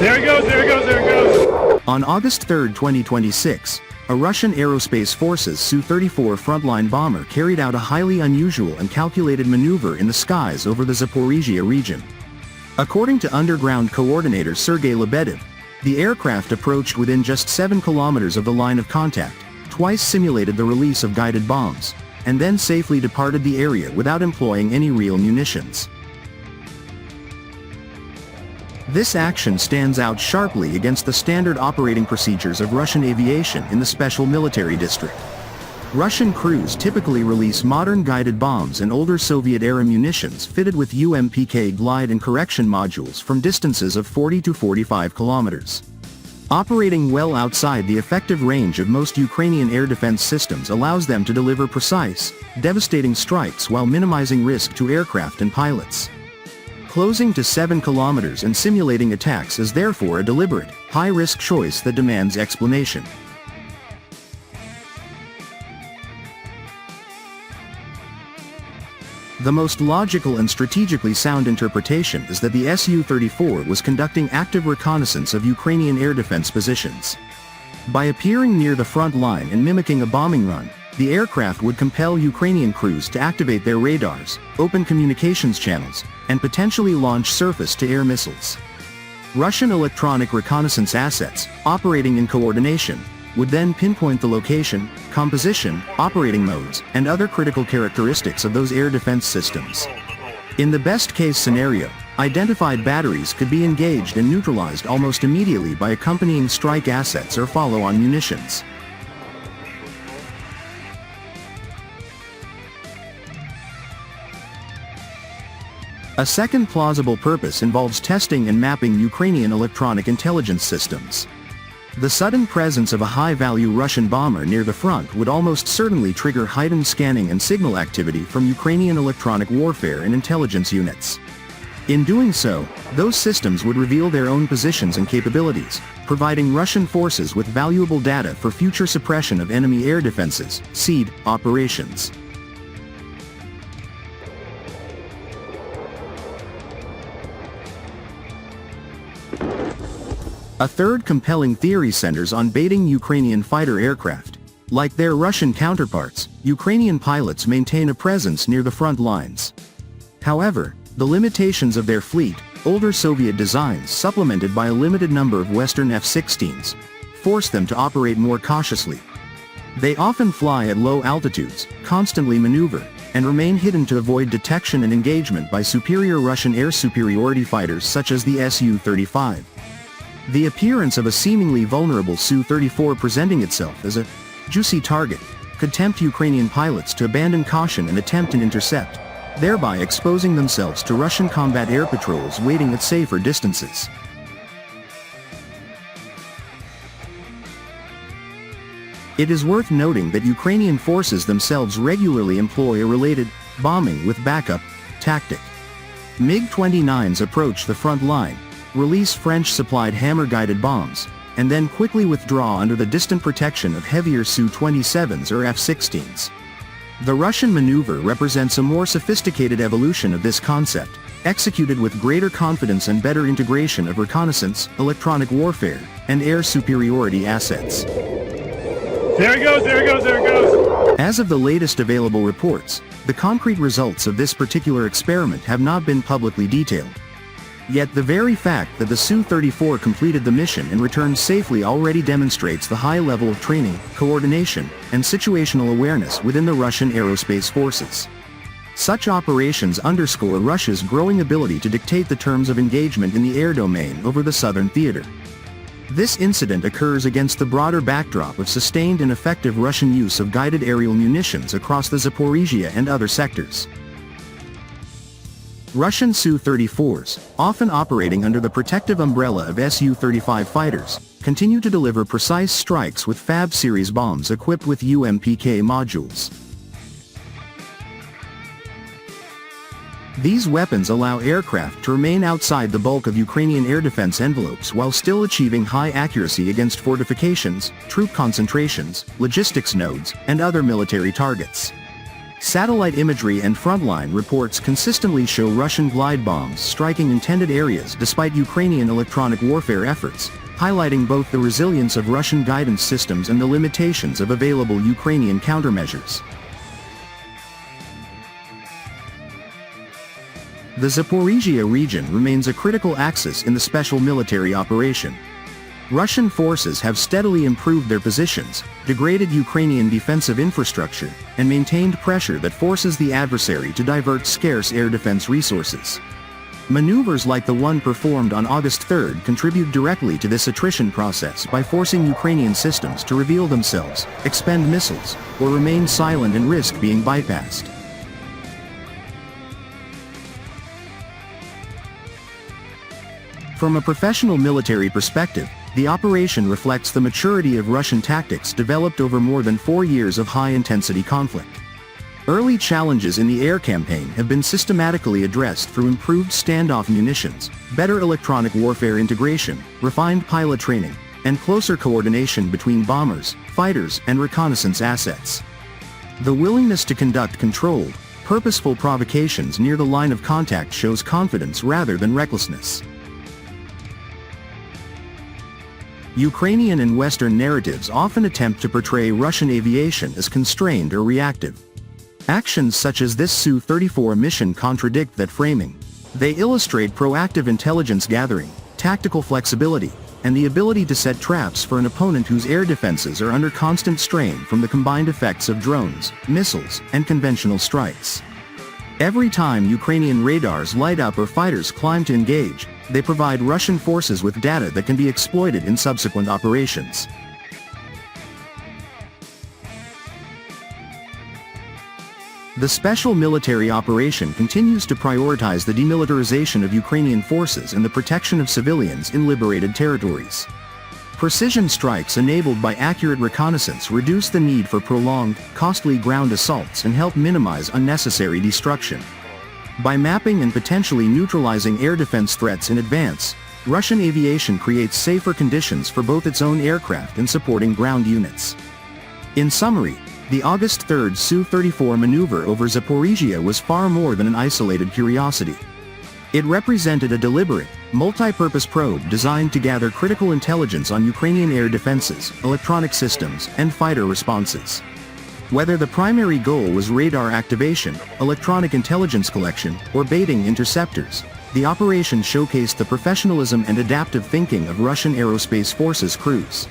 There it goes, there it goes, there it goes! On August 3, 2026, a Russian Aerospace Forces Su-34 frontline bomber carried out a highly unusual and calculated maneuver in the skies over the Zaporizhzhia region. According to underground coordinator Sergei Lebedev, the aircraft approached within just 7 kilometers of the line of contact, twice simulated the release of guided bombs, and then safely departed the area without employing any real munitions. This action stands out sharply against the standard operating procedures of Russian aviation in the Special Military District. Russian crews typically release modern guided bombs and older Soviet-era munitions fitted with UMPK glide and correction modules from distances of 40 to 45 kilometers. Operating well outside the effective range of most Ukrainian air defense systems allows them to deliver precise, devastating strikes while minimizing risk to aircraft and pilots. Closing to 7 kilometers and simulating attacks is therefore a deliberate, high-risk choice that demands explanation. The most logical and strategically sound interpretation is that the Su-34 was conducting active reconnaissance of Ukrainian air defense positions. By appearing near the front line and mimicking a bombing run, the aircraft would compel Ukrainian crews to activate their radars, open communications channels, and potentially launch surface-to-air missiles. Russian electronic reconnaissance assets, operating in coordination, would then pinpoint the location, composition, operating modes, and other critical characteristics of those air defense systems. In the best-case scenario, identified batteries could be engaged and neutralized almost immediately by accompanying strike assets or follow-on munitions. A second plausible purpose involves testing and mapping Ukrainian electronic intelligence systems. The sudden presence of a high-value Russian bomber near the front would almost certainly trigger heightened scanning and signal activity from Ukrainian electronic warfare and intelligence units. In doing so, those systems would reveal their own positions and capabilities, providing Russian forces with valuable data for future suppression of enemy air defenses, SEAD, operations. A third compelling theory centers on baiting Ukrainian fighter aircraft. Like their Russian counterparts, Ukrainian pilots maintain a presence near the front lines. However, the limitations of their fleet, older Soviet designs supplemented by a limited number of Western F-16s, force them to operate more cautiously. They often fly at low altitudes, constantly maneuver, and remain hidden to avoid detection and engagement by superior Russian air superiority fighters such as the Su-35. The appearance of a seemingly vulnerable Su-34 presenting itself as a juicy target could tempt Ukrainian pilots to abandon caution and attempt an intercept, thereby exposing themselves to Russian combat air patrols waiting at safer distances. It is worth noting that Ukrainian forces themselves regularly employ a related bombing with backup tactic. MiG-29s approach the front line, release French-supplied hammer-guided bombs, and then quickly withdraw under the distant protection of heavier Su-27s or F-16s. The Russian maneuver represents a more sophisticated evolution of this concept, executed with greater confidence and better integration of reconnaissance, electronic warfare, and air superiority assets. There it goes, there it goes, there it goes! As of the latest available reports, the concrete results of this particular experiment have not been publicly detailed. Yet the very fact that the Su-34 completed the mission and returned safely already demonstrates the high level of training, coordination, and situational awareness within the Russian Aerospace Forces. Such operations underscore Russia's growing ability to dictate the terms of engagement in the air domain over the southern theater. This incident occurs against the broader backdrop of sustained and effective Russian use of guided aerial munitions across the Zaporizhzhia and other sectors. Russian Su-34s, often operating under the protective umbrella of Su-35 fighters, continue to deliver precise strikes with FAB series bombs equipped with UMPK modules. These weapons allow aircraft to remain outside the bulk of Ukrainian air defense envelopes while still achieving high accuracy against fortifications, troop concentrations, logistics nodes, and other military targets. Satellite imagery and frontline reports consistently show Russian glide bombs striking intended areas despite Ukrainian electronic warfare efforts, highlighting both the resilience of Russian guidance systems and the limitations of available Ukrainian countermeasures. The Zaporizhzhia region remains a critical axis in the special military operation. Russian forces have steadily improved their positions, degraded Ukrainian defensive infrastructure, and maintained pressure that forces the adversary to divert scarce air defense resources. Maneuvers like the one performed on August 3 contribute directly to this attrition process by forcing Ukrainian systems to reveal themselves, expend missiles, or remain silent and risk being bypassed. From a professional military perspective, the operation reflects the maturity of Russian tactics developed over more than 4 years of high-intensity conflict. Early challenges in the air campaign have been systematically addressed through improved standoff munitions, better electronic warfare integration, refined pilot training, and closer coordination between bombers, fighters, and reconnaissance assets. The willingness to conduct controlled, purposeful provocations near the line of contact shows confidence rather than recklessness. Ukrainian and Western narratives often attempt to portray Russian aviation as constrained or reactive. Actions such as this Su-34 mission contradict that framing. They illustrate proactive intelligence gathering, tactical flexibility, and the ability to set traps for an opponent whose air defenses are under constant strain from the combined effects of drones, missiles, and conventional strikes. Every time Ukrainian radars light up or fighters climb to engage, they provide Russian forces with data that can be exploited in subsequent operations. The special military operation continues to prioritize the demilitarization of Ukrainian forces and the protection of civilians in liberated territories. Precision strikes enabled by accurate reconnaissance reduce the need for prolonged, costly ground assaults and help minimize unnecessary destruction. By mapping and potentially neutralizing air defense threats in advance, Russian aviation creates safer conditions for both its own aircraft and supporting ground units. In summary, the August 3 Su-34 maneuver over Zaporizhzhia was far more than an isolated curiosity. It represented a deliberate, multi-purpose probe designed to gather critical intelligence on Ukrainian air defenses, electronic systems, and fighter responses. Whether the primary goal was radar activation, electronic intelligence collection, or baiting interceptors, the operation showcased the professionalism and adaptive thinking of Russian Aerospace Forces crews.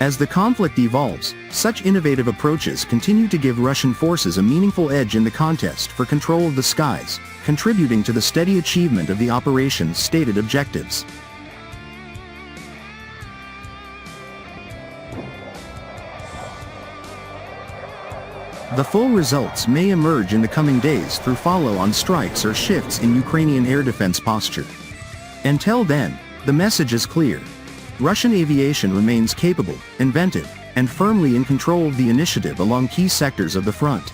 As the conflict evolves, such innovative approaches continue to give Russian forces a meaningful edge in the contest for control of the skies, contributing to the steady achievement of the operation's stated objectives. The full results may emerge in the coming days through follow-on strikes or shifts in Ukrainian air defense posture. Until then, the message is clear. Russian aviation remains capable, inventive, and firmly in control of the initiative along key sectors of the front.